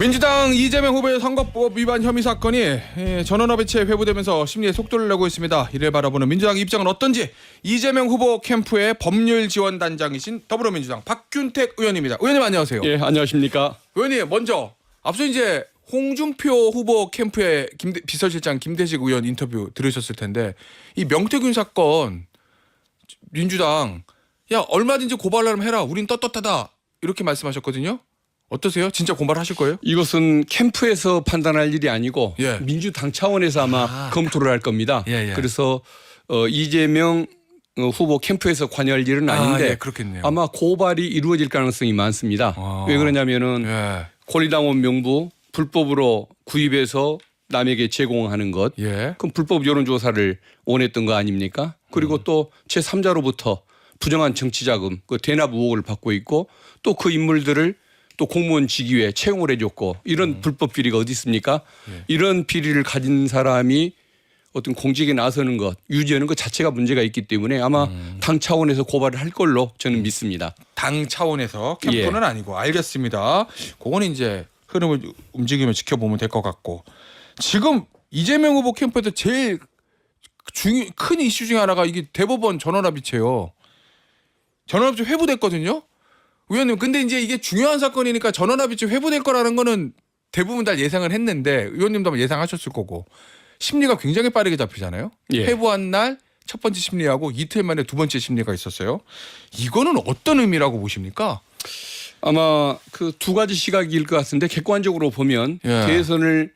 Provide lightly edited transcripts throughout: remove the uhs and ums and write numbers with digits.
민주당 이재명 후보의 선거법 위반 혐의 사건이 전원합의체에 회부되면서 심리에 속도를 내고 있습니다. 이를 바라보는 민주당 입장은 어떤지 이재명 후보 캠프의 법률지원단장이신 더불어민주당 박균택 의원입니다. 의원님 안녕하세요. 예, 안녕하십니까. 의원님 먼저 앞서 이제 홍준표 후보 캠프의 비서실장 김대식 의원 인터뷰 들으셨을 텐데 이 명태균 사건 민주당 야 얼마든지 고발하면 해라. 우린 떳떳하다 이렇게 말씀하셨거든요. 어떠세요? 진짜 고발하실 거예요? 이것은 캠프에서 판단할 일이 아니고 예. 민주당 차원에서 아마 검토를 할 겁니다. 예. 그래서 이재명 후보 캠프에서 관여할 일은 아닌데 예, 그렇겠네요. 아마 고발이 이루어질 가능성이 많습니다. 왜 그러냐면은 예. 권리당원 명부 불법으로 구입해서 남에게 제공하는 것. 예. 그럼 불법 여론조사를 원했던 거 아닙니까? 그리고 또 제3자로부터 부정한 정치자금, 그 대납 의혹을 받고 있고 또 그 인물들을 또 공무원 직위에 채용을 해줬고 이런 불법 비리가 어디 있습니까? 이런 비리를 가진 사람이 어떤 공직에 나서는 것, 유지하는 것 자체가 문제가 있기 때문에 아마 당 차원에서 고발을 할 걸로 저는 믿습니다. 당 차원에서 캠프는 아니고 알겠습니다. 그건 이제 흐름을 움직이면 지켜보면 될 것 같고 지금 이재명 후보 캠프에서 제일 큰 이슈 중에 하나가 이게 대법원 전원합의체요. 전원합의체 회부됐거든요. 의원님 근데 이제 이게 중요한 사건이니까 전원합의체 회부될 거라는 거는 대부분 다 예상을 했는데 의원님도 아마 예상하셨을 거고 심리가 굉장히 빠르게 잡히잖아요. 예. 회부한 날 첫 번째 심리하고 이틀 만에 두 번째 심리가 있었어요. 이거는 어떤 의미라고 보십니까? 아마 그 두 가지 시각일 것 같은데 객관적으로 보면 예. 대선을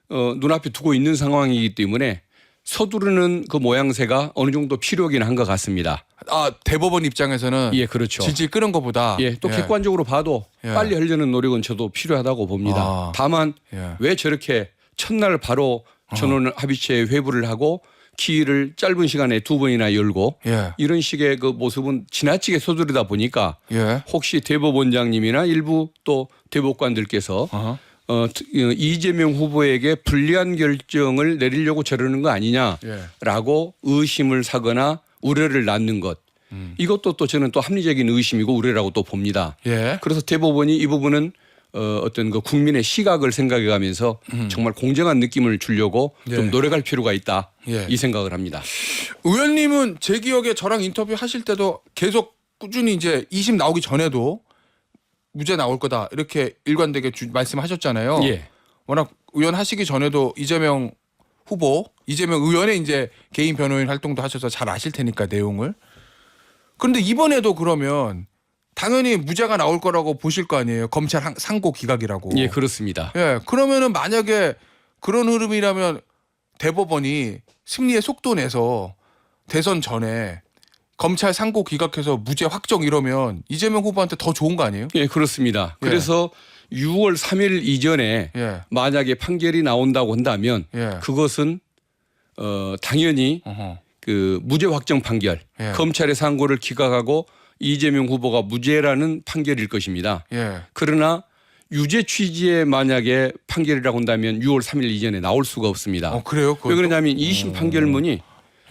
눈앞에 두고 있는 상황이기 때문에 서두르는 그 모양새가 어느 정도 필요하긴 한 것 같습니다. 아 대법원 입장에서는 예, 그렇죠. 질질 끄는 것보다 예, 또 객관적으로 봐도 예. 빨리 하려는 노력은 저도 필요하다고 봅니다. 아. 다만 예. 왜 저렇게 첫날 바로 전원 합의체에 회부를 하고 기일을 짧은 시간에 두 번이나 열고 예. 이런 식의 그 모습은 지나치게 서두르다 보니까 예. 혹시 대법원장님이나 일부 또 대법관들께서 어허. 이재명 후보에게 불리한 결정을 내리려고 저러는 거 아니냐라고 의심을 사거나 우려를 낳는 것. 이것도 또 저는 또 합리적인 의심이고 우려라고 또 봅니다. 예. 그래서 대법원이 이 부분은 어떤 그 국민의 시각을 생각해 가면서 정말 공정한 느낌을 주려고 예. 좀 노력할 필요가 있다. 예. 이 생각을 합니다. 의원님은 제 기억에 저랑 인터뷰 하실 때도 계속 꾸준히 이제 2심 나오기 전에도 무죄 나올 거다 이렇게 일관되게 말씀하셨잖아요. 예. 워낙 의원 하시기 전에도 이재명 후보, 이재명 의원의 이제 개인 변호인 활동도 하셔서 잘 아실 테니까 내용을. 그런데 이번에도 그러면 당연히 무죄가 나올 거라고 보실 거 아니에요. 검찰 상고 기각이라고. 예, 그렇습니다. 예, 그러면은 만약에 그런 흐름이라면 대법원이 승리의 속도 내서 대선 전에 검찰 상고 기각해서 무죄 확정 이러면 이재명 후보한테 더 좋은 거 아니에요? 예, 그렇습니다. 예. 그래서 6월 3일 이전에 예. 만약에 판결이 나온다고 한다면 예. 그것은 당연히 어허. 그 무죄 확정 판결, 예. 검찰의 상고를 기각하고 이재명 후보가 무죄라는 판결일 것입니다. 예. 그러나 유죄 취지의 만약에 판결이라고 한다면 6월 3일 이전에 나올 수가 없습니다. 그래요? 왜 그러냐면 2심 판결문이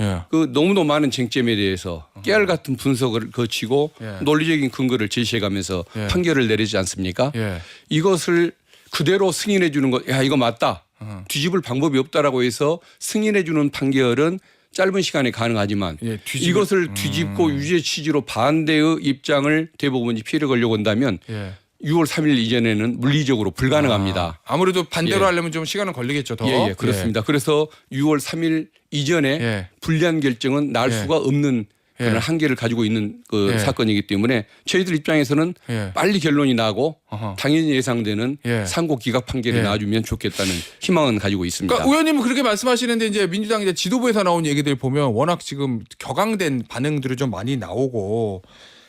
예. 그 너무도 많은 쟁점에 대해서 깨알 같은 분석을 거치고 예. 논리적인 근거를 제시해가면서 예. 판결을 내리지 않습니까? 예. 이것을 그대로 승인해 주는 것, 야 이거 맞다. 뒤집을 방법이 없다라고 해서 승인해 주는 판결은 짧은 시간에 가능하지만 예, 이것을 뒤집고 유죄 취지로 반대의 입장을 대법원이 피해 걸려고 한다면 예. 6월 3일 이전에는 물리적으로 불가능합니다. 아무래도 반대로 예. 하려면 좀 시간은 걸리겠죠. 더. 예, 그렇습니다. 그래서 6월 3일 이전에 예. 불리한 결정은 날 예. 수가 없는 그런 예. 한계를 가지고 있는 그 예. 사건이기 때문에 저희들 입장에서는 예. 빨리 결론이 나고 어허. 당연히 예상되는 예. 상고 기각 판결이 예. 나와주면 좋겠다는 희망은 가지고 있습니다. 그러니까 의원님은 그렇게 말씀하시는데 이제 민주당 이제 지도부에서 나온 얘기들 보면 워낙 지금 격앙된 반응들이 좀 많이 나오고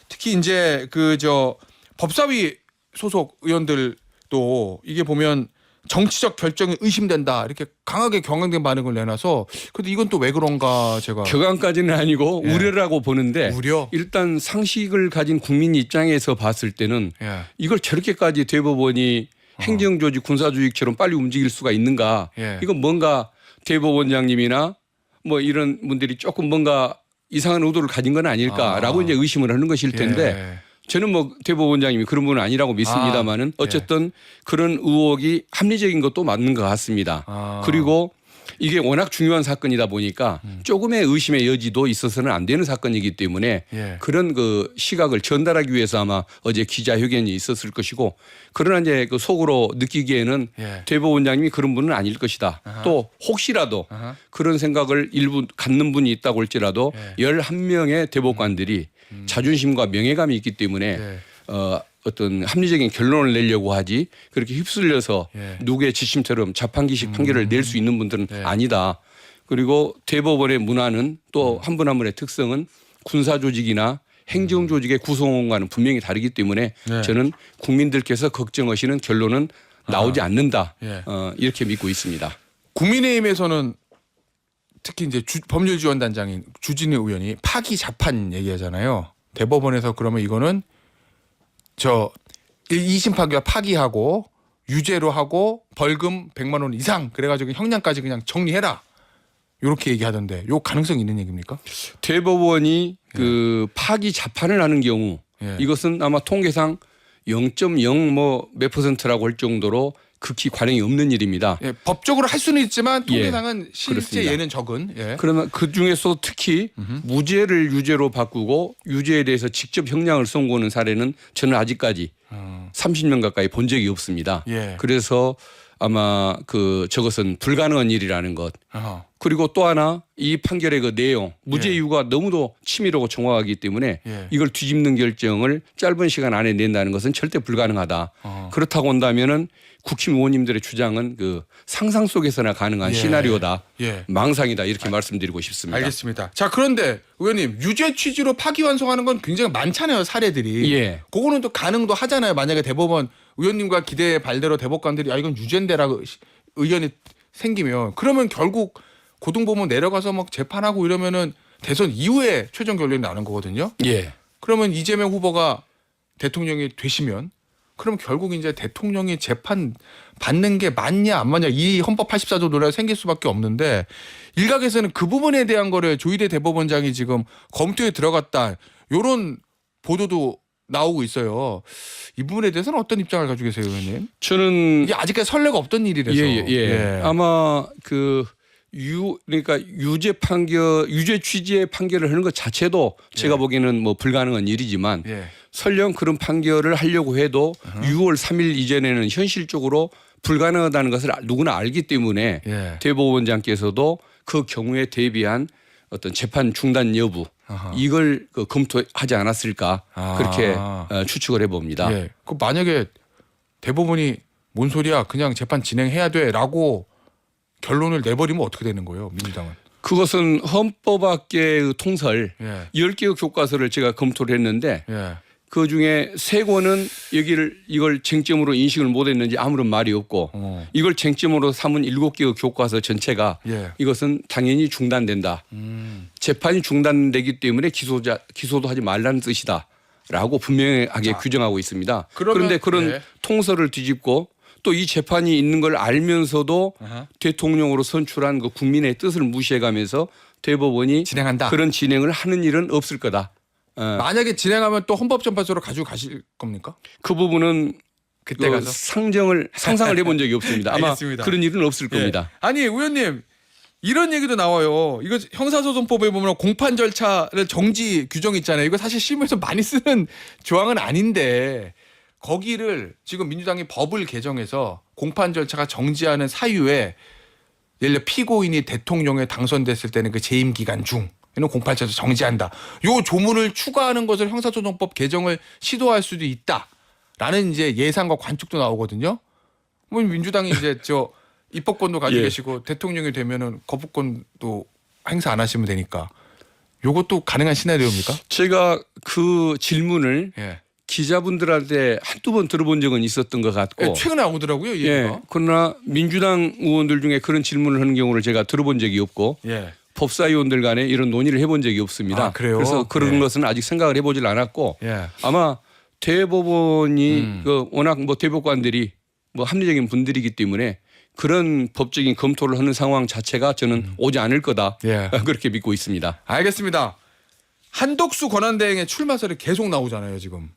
특히 이제 그 법사위 소속 의원들도 이게 보면 정치적 결정이 의심된다 이렇게 강하게 경황된 반응을 내놔서 근데 이건 또 왜 그런가 제가 격앙까지는 아니고 예. 우려라고 보는데 우려? 일단 상식을 가진 국민 입장에서 봤을 때는 예. 이걸 저렇게까지 대법원이 행정조직 군사조직처럼 빨리 움직일 수가 있는가 예. 이건 뭔가 대법원장님이나 뭐 이런 분들이 조금 뭔가 이상한 의도를 가진 건 아닐까라고 이제 의심을 하는 것일 텐데 예. 저는 뭐 대법원장님이 그런 분은 아니라고 믿습니다만은 어쨌든 그런 의혹이 합리적인 것도 맞는 것 같습니다. 그리고 이게 워낙 중요한 사건이다 보니까 조금의 의심의 여지도 있어서는 안 되는 사건이기 때문에 그런 그 시각을 전달하기 위해서 아마 어제 기자회견이 있었을 것이고 그러나 이제 그 속으로 느끼기에는 대법원장님이 그런 분은 아닐 것이다. 또 혹시라도 그런 생각을 일부 갖는 분이 있다고 할지라도 11명의 대법관들이 자존심과 명예감이 있기 때문에 어떤 합리적인 결론을 내려고 하지 그렇게 휩쓸려서 누구의 지침처럼 자판기식 판결을 낼 수 있는 분들은 아니다. 그리고 대법원의 문화는 또 한 분 한 분의 특성은 군사 조직이나 행정 조직의 구성원과는 분명히 다르기 때문에 저는 국민들께서 걱정하시는 결론은 나오지 않는다. 이렇게 믿고 있습니다. 국민의힘에서는 특히 이제 법률지원단장인 주진우 의원이 파기 자판 얘기하잖아요. 대법원에서 그러면 이거는 저 2심 판결 파기하고 유죄로 하고 벌금 100만 원 이상 그래가지고 형량까지 그냥 정리해라. 이렇게 얘기하던데 요 가능성 있는 얘기입니까? 대법원이 그 파기 자판을 하는 경우 이것은 아마 통계상 0.0 뭐 몇 %라고 할 정도로 극히 관행이 없는 일입니다. 법적으로 할 수는 있지만 통계상은 실제 그렇습니다. 예는 적은. 그러나 그 중에서 특히 무죄를 유죄로 바꾸고 유죄에 대해서 직접 형량을 선고하는 사례는 저는 아직까지 30년 가까이 본 적이 없습니다. 그래서 아마 그 저것은 불가능한 일이라는 것. 그리고 또 하나 이 판결의 그 내용 무죄 이유가 너무도 치밀하고 정확하기 때문에 이걸 뒤집는 결정을 짧은 시간 안에 낸다는 것은 절대 불가능하다. 그렇다고 한다면은 국힘 의원님들의 주장은 그 상상 속에서나 가능한 시나리오다. 망상이다 이렇게 말씀드리고 싶습니다. 알겠습니다. 자 그런데 의원님 유죄 취지로 파기환송하는 건 굉장히 많잖아요 사례들이. 그거는 또 가능도 하잖아요. 만약에 대법원 의원님과 기대 발대로 대법관들이 이건 유죄인데라고 의견이 생기면 그러면 결국 고등법원 내려가서 막 재판하고 이러면은 대선 이후에 최종 결론이 나는 거거든요. 그러면 이재명 후보가 대통령이 되시면 그럼 결국 이제 대통령이 재판 받는 게 맞냐 안 맞냐 이 헌법 84조 논란이 생길 수밖에 없는데 일각에서는 그 부분에 대한 거를 조희대 대법원장이 지금 검토에 들어갔다 이런 보도도 나오고 있어요. 이 부분에 대해서는 어떤 입장을 가지고 계세요, 의원님? 저는 이게 아직까지 선례가 없던 일이라서. 아마 그러니까 유죄 취지의 판결을 하는 것 자체도 제가 보기에는 뭐 불가능한 일이지만 설령 그런 판결을 하려고 해도 6월 3일 이전에는 현실적으로 불가능하다는 것을 누구나 알기 때문에 대법원장께서도 그 경우에 대비한 어떤 재판 중단 여부 이걸 검토하지 않았을까 그렇게 추측을 해봅니다. 그 만약에 대법원이 뭔 소리야 그냥 재판 진행해야 돼라고 결론을 내버리면 어떻게 되는 거예요, 민주당은? 그것은 헌법학계의 통설 10개의 교과서를 제가 검토를 했는데 그 중에 3권은 이걸 쟁점으로 인식을 못했는지 아무런 말이 없고 이걸 쟁점으로 삼은 7개의 교과서 전체가 이것은 당연히 중단된다. 재판이 중단되기 때문에 기소도 하지 말라는 뜻이다라고 분명하게 규정하고 있습니다. 그런데 그런 통설을 뒤집고 또 이 재판이 있는 걸 알면서도 대통령으로 선출한 그 국민의 뜻을 무시해가면서 대법원이 진행한다. 그런 진행을 하는 일은 없을 거다. 만약에 진행하면 또 헌법재판소로 가지고 가실 겁니까? 그 부분은 그때 가서 상상을 해본 적이 없습니다. 아마 알겠습니다. 그런 일은 없을 겁니다. 아니 의원님 이런 얘기도 나와요. 이거 형사소송법에 보면 공판 절차를 정지 규정 있잖아요. 이거 사실 실무에서 많이 쓰는 조항은 아닌데 거기를 지금 민주당이 법을 개정해서 공판 절차가 정지하는 사유에 예를 들어 피고인이 대통령에 당선됐을 때는 그 재임 기간 중 이는 공판 절차 정지한다. 요 조문을 추가하는 것을 형사소송법 개정을 시도할 수도 있다라는 이제 예상과 관측도 나오거든요. 뭐 민주당이 이제 입법권도 가지고 계시고 대통령이 되면은 거부권도 행사 안 하시면 되니까 요것도 가능한 시나리오입니까? 제가 그 질문을 기자분들한테 한두 번 들어본 적은 있었던 것 같고 최근에 나오더라고요. 그러나 민주당 의원들 중에 그런 질문을 하는 경우를 제가 들어본 적이 없고 법사위원들 간에 이런 논의를 해본 적이 없습니다. 그래서 그런 것은 아직 생각을 해보질 않았고 아마 대법원이 워낙 뭐 대법관들이 뭐 합리적인 분들이기 때문에 그런 법적인 검토를 하는 상황 자체가 저는 오지 않을 거다. 그렇게 믿고 있습니다. 알겠습니다. 한덕수 권한대행의 출마설이 계속 나오잖아요 지금.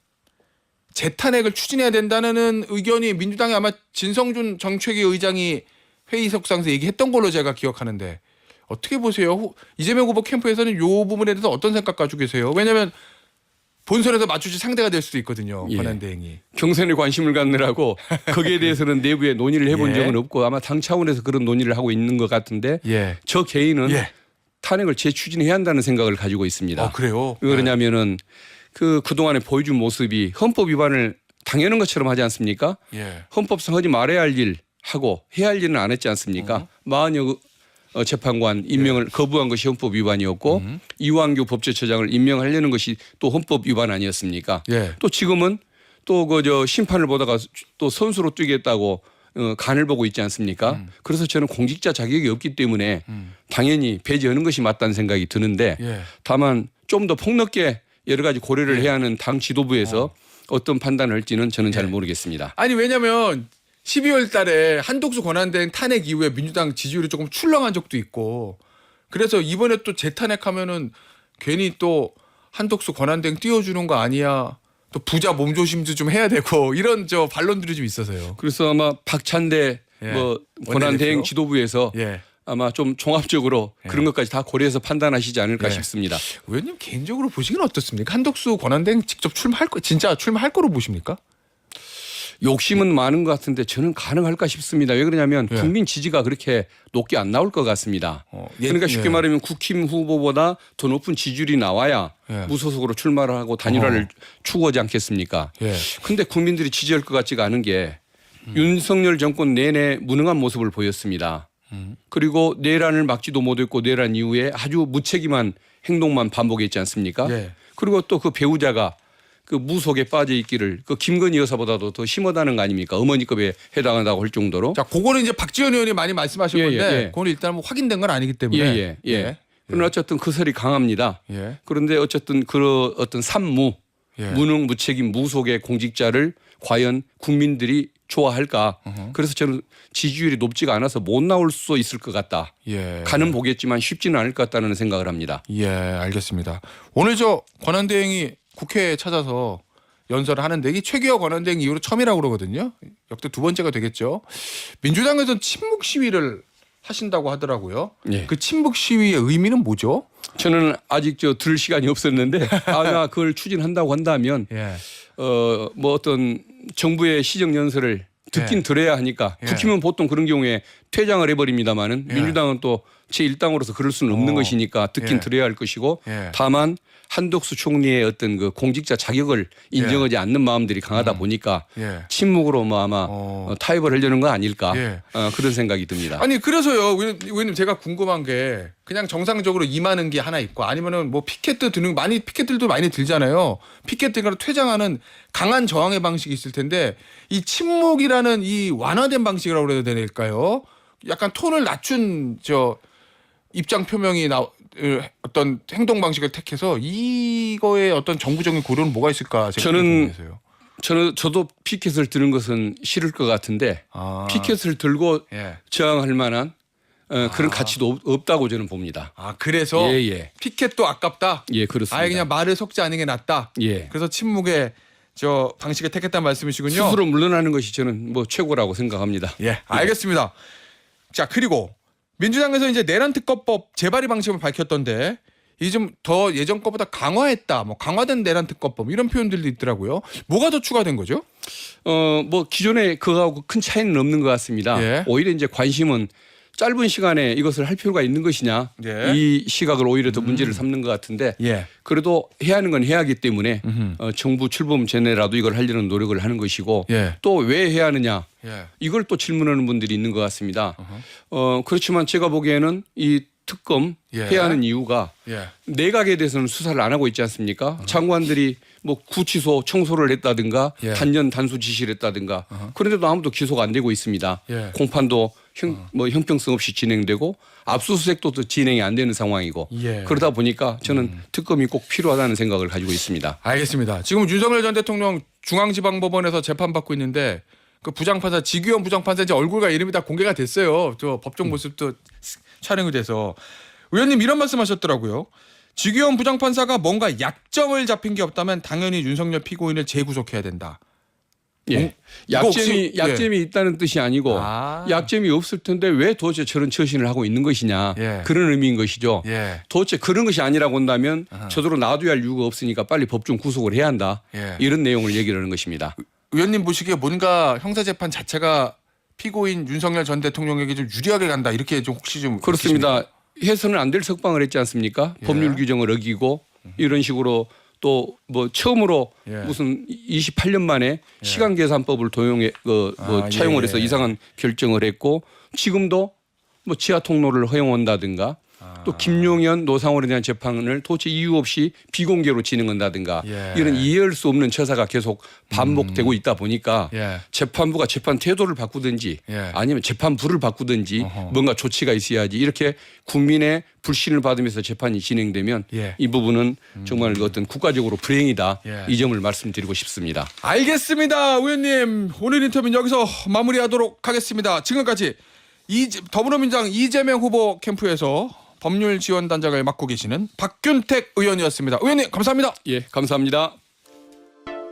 재탄핵을 추진해야 된다는 의견이 민주당의 아마 진성준 정책위 의장이 회의석상에서 얘기했던 걸로 제가 기억하는데 어떻게 보세요? 이재명 후보 캠프에서는 이 부분에 대해서 어떤 생각 가지고 계세요? 왜냐하면 본선에서 맞추실 상대가 될 수도 있거든요. 예. 권한대행이. 경선에 관심을 갖느라고 거기에 대해서는 내부에 논의를 해본 예. 적은 없고 아마 당 차원에서 그런 논의를 하고 있는 것 같은데 예. 저 개인은 예. 탄핵을 재추진해야 한다는 생각을 가지고 있습니다. 그래요? 왜 그러냐면은 그동안에 보여준 모습이 헌법 위반을 당연한 것처럼 하지 않습니까? 예. 헌법상 하지 말아야 할 일 하고 해야 할 일은 안 했지 않습니까? 40여 재판관 임명을 거부한 것이 헌법 위반이었고 이완규 법제처장을 임명하려는 것이 또 헌법 위반 아니었습니까? 예. 또 지금은 또 그 심판을 보다가 또 선수로 뛰겠다고 간을 보고 있지 않습니까? 그래서 저는 공직자 자격이 없기 때문에 당연히 배제하는 것이 맞다는 생각이 드는데 예. 다만 좀 더 폭넓게 여러 가지 고려를 해야 하는 당 지도부에서 어떤 판단을 할지는 저는 잘 모르겠습니다. 아니 왜냐면 12월 달에 한독수 권한대행 탄핵 이후에 민주당 지지율이 조금 출렁한 적도 있고 그래서 이번에 또 재탄핵하면은 괜히 또 한독수 권한대행 띄워주는 거 아니야. 또 부자 몸조심도 좀 해야 되고 이런 저 반론들이 좀 있어서요. 그래서 아마 박찬대 예. 권한대행 원내대표? 지도부에서 예. 아마 좀 종합적으로 그런 것까지 다 고려해서 판단하시지 않을까 예. 싶습니다. 의원님 개인적으로 보시기는 어떻습니까? 한독수 권한대행 직접 출마할 거 진짜 출마할 거로 보십니까? 욕심은 많은 것 같은데 저는 가능할까 싶습니다. 왜 그러냐면 예. 국민 지지가 그렇게 높게 안 나올 것 같습니다. 예, 그러니까 쉽게 예. 말하면 국힘 후보보다 더 높은 지지율이 나와야 예. 무소속으로 출마를 하고 단일화를 추구하지 않겠습니까? 예. 그런데 국민들이 지지할 것 같지가 않은 게 윤석열 정권 내내 무능한 모습을 보였습니다. 그리고 내란을 막지도 못했고 내란 이후에 아주 무책임한 행동만 반복했지 않습니까? 예. 그리고 또 그 배우자가 그 무속에 빠져 있기를 그 김건희 여사보다도 더 심하다는 거 아닙니까? 어머니급에 해당한다고 할 정도로. 자, 그거는 이제 박지원 의원이 많이 말씀하신 예, 건데 예. 그거는 일단 뭐 확인된 건 아니기 때문에. 예. 그러나 어쨌든 그 설이 강합니다. 예. 그런데 어쨌든 그 어떤 산무, 예. 무능, 무책임, 무속의 공직자를 과연 국민들이 좋아할까? 그래서 저는 지지율이 높지가 않아서 못 나올 수 있을 것 같다. 예. 가는 보겠지만 쉽지는 않을 것 같다는 생각을 합니다. 예, 알겠습니다. 오늘 저 권한대행이 국회에 찾아서 연설을 하는데 이게 최기호 권한대행 이후로 처음이라고 그러거든요. 역대 두 번째가 되겠죠. 민주당에서는 친묵 시위를 하신다고 하더라고요. 예. 그 친묵 시위의 의미는 뭐죠? 저는 아직 들을 시간이 없었는데 아마 그걸 추진한다고 한다면 예. 뭐 어떤 정부의 시정 연설을 듣긴 예. 들어야 하니까 예. 국힘은 보통 그런 경우에 퇴장을 해버립니다마는 예. 민주당은 또 제1당으로서 그럴 수는 없는 것이니까 듣긴 예. 들어야 할 것이고 예. 다만 한덕수 총리의 어떤 그 공직자 자격을 인정하지 않는 마음들이 강하다 보니까 예. 침묵으로 뭐 아마 타협을 하려는 거 아닐까 예. 그런 생각이 듭니다. 아니 그래서요. 의원님 제가 궁금한 게 그냥 정상적으로 임하는 게 하나 있고 아니면은 뭐 피켓도 드는 많이 피켓들도 많이 들잖아요. 피켓들과 퇴장하는 강한 저항의 방식이 있을 텐데 이 침묵이라는 이 완화된 방식이라고 그래야 될까요? 약간 톤을 낮춘 저 입장 표명이 어떤 행동 방식을 택해서 이거에 어떤 정부적인 고려는 뭐가 있을까? 제가 궁금해서요. 저도 피켓을 드는 것은 싫을 것 같은데 피켓을 들고 예. 저항할 만한 그런 가치도 없다고 저는 봅니다. 그래서 예. 피켓도 아깝다. 예, 그렇습니다. 아예 그냥 말을 섞지 않는 게 낫다. 예. 그래서 침묵의 저 방식을 택했다는 말씀이시군요. 스스로 물러나는 것이 저는 뭐 최고라고 생각합니다. 예, 알겠습니다. 자, 그리고 민주당에서 이제 내란 특검법 재발의 방식을 밝혔던데 이 좀 더 예전 거보다 강화했다. 뭐 강화된 내란 특검법 이런 표현들도 있더라고요. 뭐가 더 추가된 거죠? 뭐 기존에 그거하고 큰 차이는 없는 것 같습니다. 예. 오히려 이제 관심은 짧은 시간에 이것을 할 필요가 있는 것이냐 예. 이 시각을 오히려 더 문제를 삼는 것 같은데 예. 그래도 해야 하는 건 해야 하기 때문에 정부 출범 전에라도 이걸 하려는 노력을 하는 것이고 예. 또 왜 해야 하느냐 예. 이걸 또 질문하는 분들이 있는 것 같습니다. 그렇지만 제가 보기에는 이 특검 예. 해야 하는 이유가 예. 내각에 대해서는 수사를 안 하고 있지 않습니까? 장관들이 뭐 구치소 청소를 했다든가 예. 단연 단수 지시를 했다든가 그런데도 아무도 기소가 안 되고 있습니다. 예. 공판도 형평성 없이 진행되고 압수수색도 또 진행이 안 되는 상황이고 예. 그러다 보니까 저는 특검이 꼭 필요하다는 생각을 가지고 있습니다. 알겠습니다. 지금 윤석열 전 대통령 중앙지방법원에서 재판받고 있는데 그 부장판사 지규현 부장판사 이제 얼굴과 이름이 다 공개가 됐어요. 저 법정 모습도 촬영이 돼서 의원님 이런 말씀하셨더라고요. 지규현 부장판사가 뭔가 약점을 잡힌 게 없다면 당연히 윤석열 피고인을 재구속해야 된다. 예. 이거 혹시- 약점이 있다는 뜻이 아니고 아. 약점이 없을 텐데 왜 도대체 저런 처신을 하고 있는 것이냐 예. 그런 의미인 것이죠. 예. 도대체 그런 것이 아니라고 한다면 아하. 저대로 놔둬야 할 이유가 없으니까 빨리 법정 구속을 해야 한다. 예. 이런 내용을 얘기를 하는 것입니다. 의원님 보시기에 뭔가 형사재판 자체가 피고인 윤석열 전 대통령에게 좀 유리하게 간다 이렇게 좀 혹시 좀 그렇습니다. 해서는 안 될 석방을 했지 않습니까? 예. 법률 규정을 어기고 이런 식으로 또 뭐 처음으로 예. 무슨 28년 만에 시간 계산법을 도용해 차용을 예, 해서 예. 이상한 결정을 했고 지금도 뭐 지하 통로를 허용한다든가 또 김용현 노상원에 대한 재판을 도대체 이유 없이 비공개로 진행한다든가 예. 이런 이해할 수 없는 처사가 계속 반복되고 있다 보니까 예. 재판부가 재판 태도를 바꾸든지 예. 아니면 재판부를 바꾸든지 어허. 뭔가 조치가 있어야지 이렇게 국민의 불신을 받으면서 재판이 진행되면 예. 이 부분은 정말 그 어떤 국가적으로 불행이다. 예. 이 점을 말씀드리고 싶습니다. 알겠습니다. 의원님 오늘 인터뷰는 여기서 마무리하도록 하겠습니다. 지금까지 더불어민주당 이재명 후보 캠프에서 법률지원단장을 맡고 계시는 박균택 의원이었습니다. 의원님 감사합니다. 예, 감사합니다.